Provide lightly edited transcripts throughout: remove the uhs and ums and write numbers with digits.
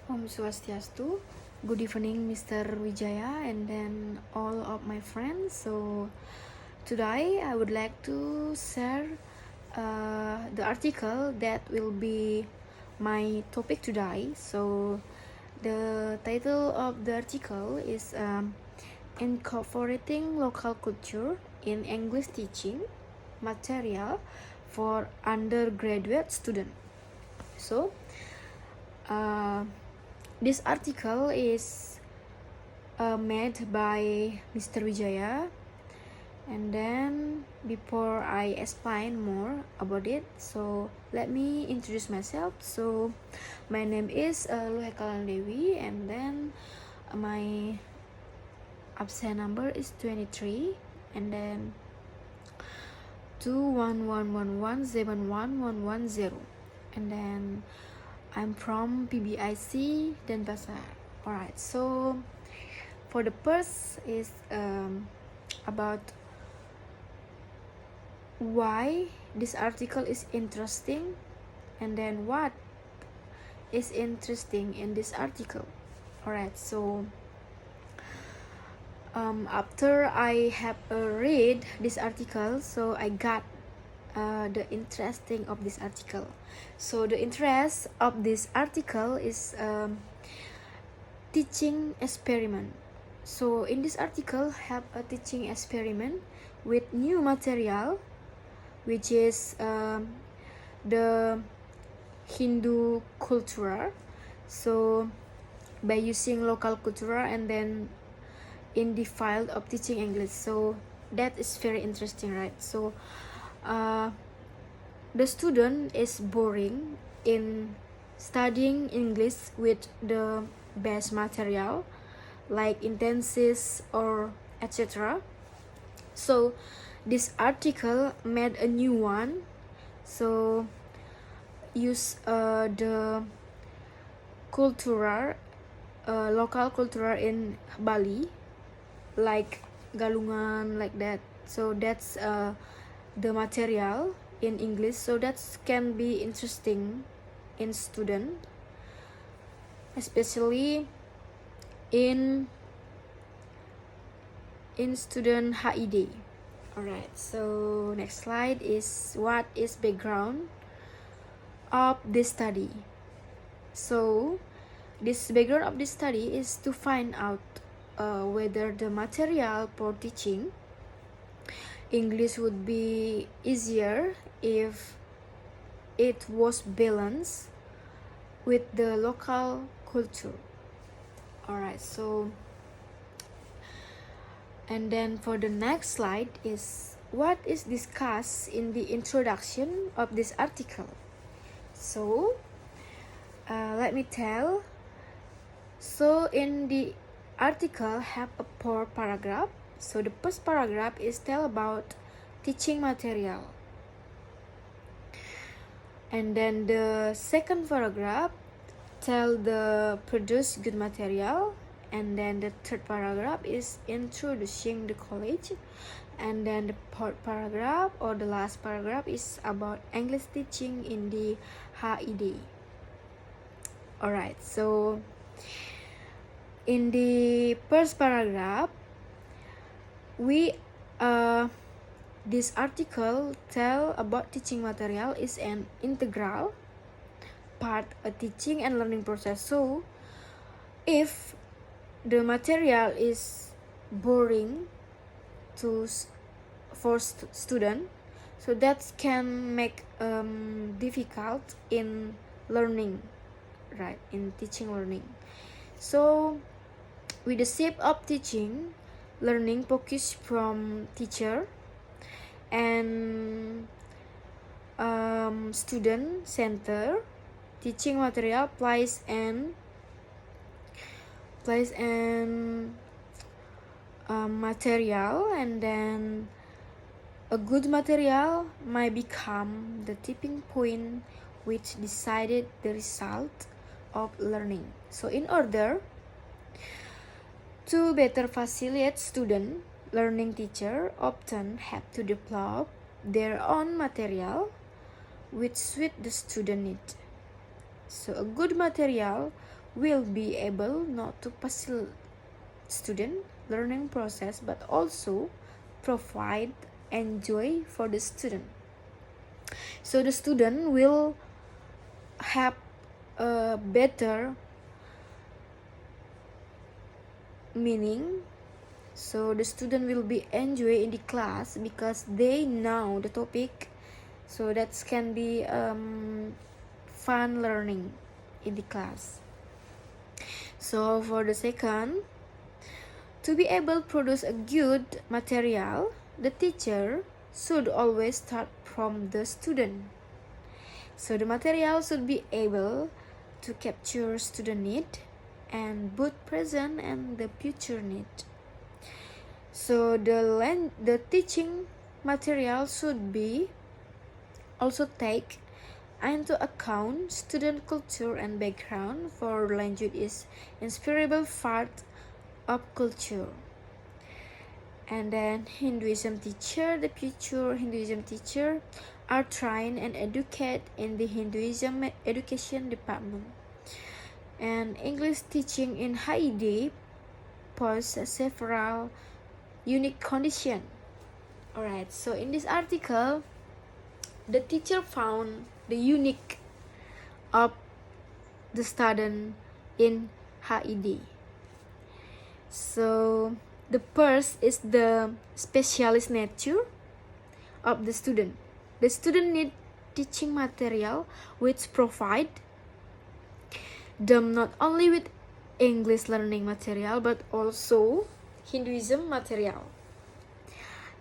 Om Swastiastu. Good evening, Mr. Wijaya, and then all of my friends. So today I would like to share the article that will be my topic today. So the title of the article is Incorporating Local Culture in English Teaching Material for Undergraduate Student. So this article is made by Mr. Wijaya, and then before I explain more about it, so let me introduce myself. So my name is Dewi, and then my absent number is 23, and then 211117110, and then I'm from Pbi C Denpasar. Alright, so for the first is about why this article is interesting, and then what is interesting in this article. Alright, so after I have read this article, so I got the interesting of this article. So the interest of this article is teaching experiment. So in this article have a teaching experiment with new material, which is the Hindu culture. So by using local culture and then in the field of teaching English, so that is very interesting, right? So the student is boring in studying English with the best material like intensives or etc. So this article made a new one, so use the cultural local culture in Bali, like galungan, like that. So that's the material in English, so that can be interesting in student, especially in student HID. Alright, so next slide is what is background of this study. So this background of this study is to find out whether the material for teaching English would be easier if it was balanced with the local culture. Alright, so and then for the next slide is what is discussed in the introduction of this article. So let me tell. So in the article have a 4 paragraph. So the first paragraph is tell about teaching material, and then the second paragraph tell the produce good material, and then the third paragraph is introducing the college, and then the fourth paragraph or the last paragraph is about English teaching in the HID. Alright, so in the first paragraph we this article tell about teaching material is an integral part of teaching and learning process. So if the material is boring for student, so that can make difficult in learning, right, in teaching learning. So with the shape of teaching learning focus from teacher and student center, teaching material plays an material, and then a good material might become the tipping point which decided the result of learning. So in order to better facilitate student learning, teacher often have to develop their own material which suit the student need. So a good material will be able not to facilitate student learning process but also provide enjoy for the student. So the student will have a better meaning. So the student will be enjoy in the class because they know the topic. So that can be fun learning in the class. So for the second, to be able to produce a good material, the teacher should always start from the student. So the material should be able to capture student need and both present and the future need. So the teaching material should be also take into account student culture and background, for language is inseparable part of culture. And then Hinduism teacher, the future Hinduism teacher are trained and educated in the Hinduism education department. And English teaching in HID poses several unique conditions. Alright, so in this article, the teacher found the unique of the student in HID. So the first is the specialist nature of the student. The student need teaching material which provide them not only with English learning material but also Hinduism material.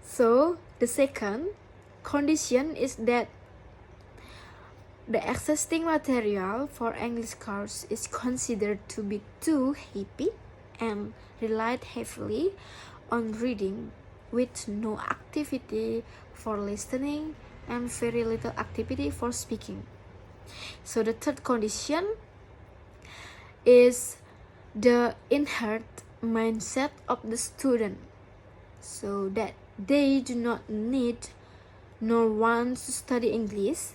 So the second condition is that the existing material for English course is considered to be too heavy and relied heavily on reading with no activity for listening and very little activity for speaking. So the third condition is the inherent mindset of the student, so that they do not need nor want to study English,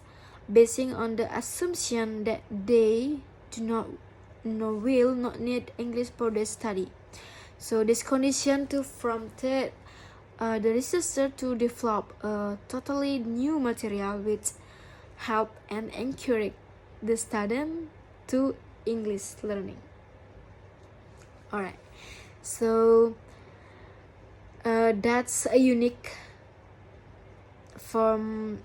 basing on the assumption that they do not nor will not need English for their study. So this condition to prompted the researcher to develop a totally new material which help and encourage the student to English learning. Alright, so that's a unique from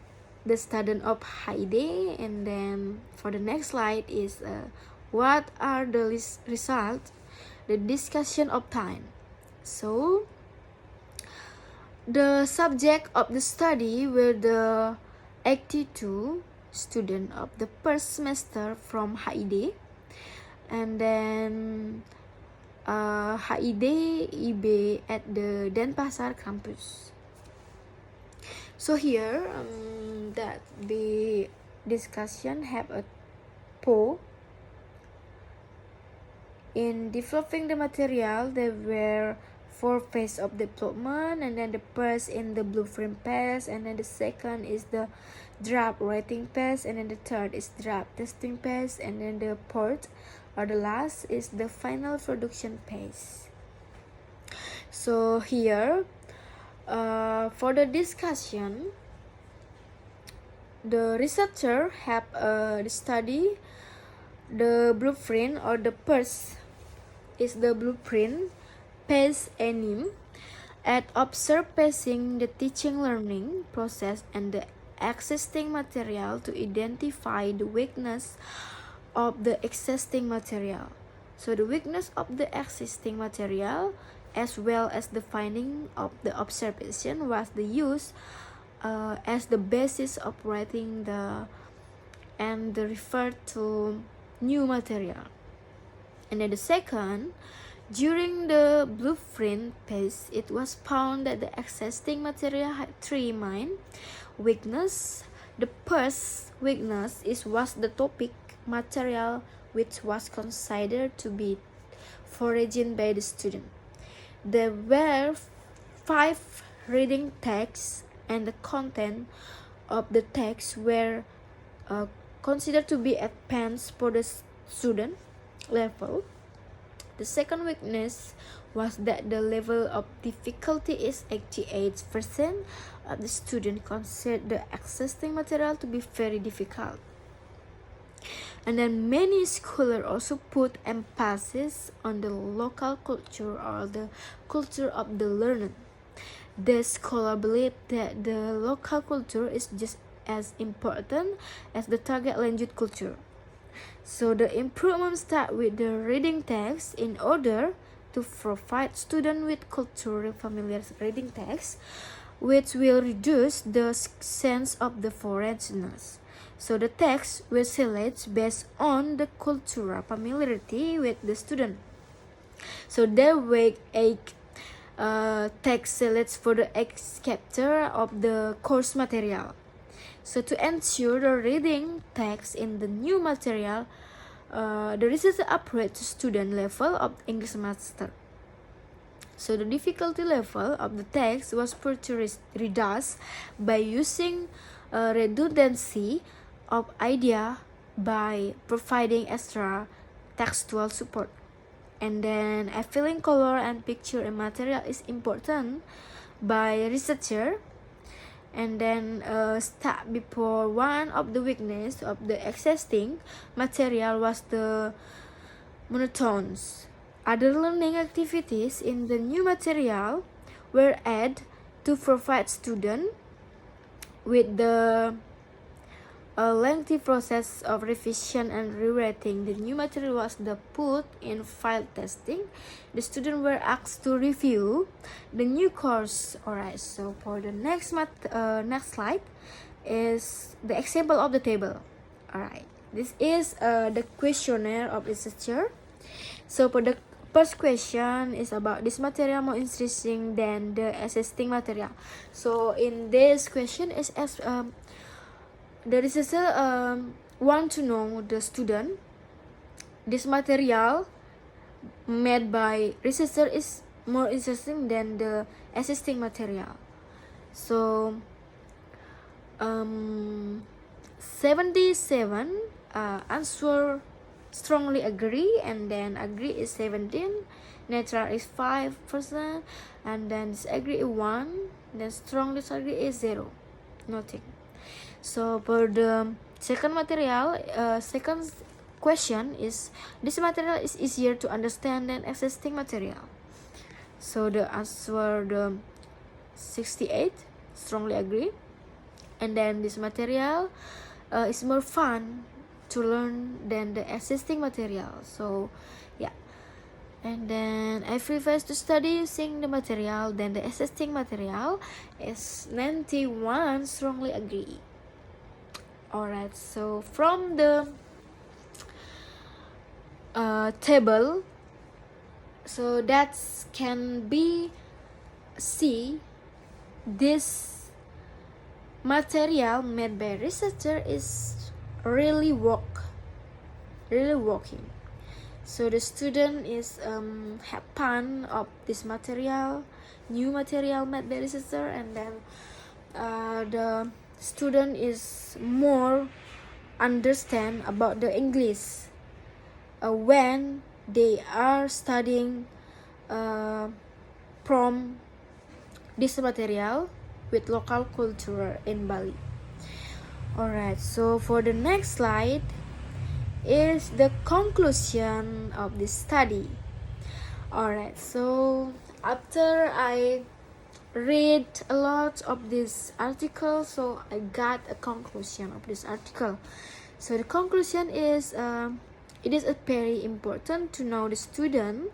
the student of Heide. And then for the next slide is what are the results, the discussion of time. So the subject of the study were the 82 students of the first semester from HID, and then HID IB at the Denpasar campus. So here that the discussion have a po. In developing the material, there were 4 phases of development, and then the first in the blueprint phase, and then the second is the draft writing phase, and then the third is draft testing phase, and then the fourth or the last is the final production phase. So here for the discussion, the researcher have the study the blueprint, or the first is the blueprint phase aim at observing the teaching learning process and the existing material to identify the weakness of the existing material. So the weakness of the existing material as well as the finding of the observation was the use as the basis of writing and the refer to new material. And then the second, during the blueprint phase, it was found that the existing material had 3 main weakness. The first weakness was the topic material, which was considered to be foreign by the student. There were 5 reading texts, and the content of the text were considered to be advanced for the student. level. The second weakness was that the level of difficulty is 88% of the student considered the existing material to be very difficult. And then many scholars also put emphasis on the local culture or the culture of the learner. The scholar believe that the local culture is just as important as the target language culture. So the improvement start with the reading text in order to provide students with culturally familiar reading text, which will reduce the sense of the foreignness. So the text will select based on the cultural familiarity with the student. So there were 8 text selects for the X chapter of the course material. So to ensure the reading text in the new material, the researcher approach to student level of English master. So the difficulty level of the text was further reduced by using redundancy of idea by providing extra textual support. And then filling color and picture in material is important by researcher. And then start before one of the weakness of the existing material was the monotones. Other learning activities in the new material were added to provide students with the a lengthy process of revision and rewriting. The new material was put in field testing. The students were asked to review the new course. Alright, so for the next slide is the example of the table. Alright, this is the questionnaire of researcher. So for the first question is about this material more interesting than the existing material. So in this question is the researcher want to know the student. This material made by researcher is more interesting than the existing material. So 77 answer strongly agree, and then agree is 17, neutral is 5%, and then disagree is 1, then strong disagree is 0, nothing. So for the second material, second question is this material is easier to understand than existing material. So the answer the 68 strongly agree, and then this material is more fun to learn than the existing material. So yeah, and then I prefer to study using the material than the existing material is 91 strongly agree. Alright, so from the table, so that can be see this material made by researcher is really working. So the student is have fun of this material, new material made by researcher, and then the student is more understand about the English when they are studying from this material with local culture in Bali. Alright, so for the next slide is the conclusion of this study. Alright, so after I read a lot of this article, so I got a conclusion of this article. So the conclusion is it is very important to know the student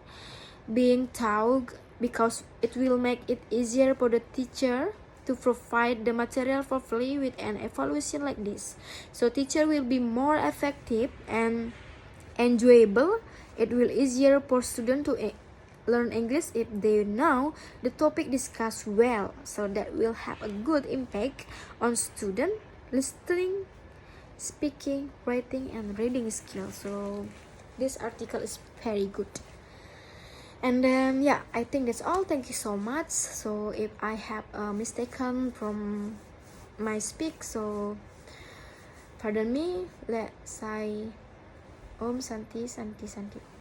being taught, because it will make it easier for the teacher to provide the material properly with an evaluation like this. So teacher will be more effective and enjoyable. It will easier for student to learn English if they know the topic discussed well. So that will have a good impact on student listening, speaking, writing, and reading skills. So this article is very good. And then yeah, I think that's all. Thank you so much. So if I have mistaken from my speak, so pardon me. Let's say Om Santi Santi Santi.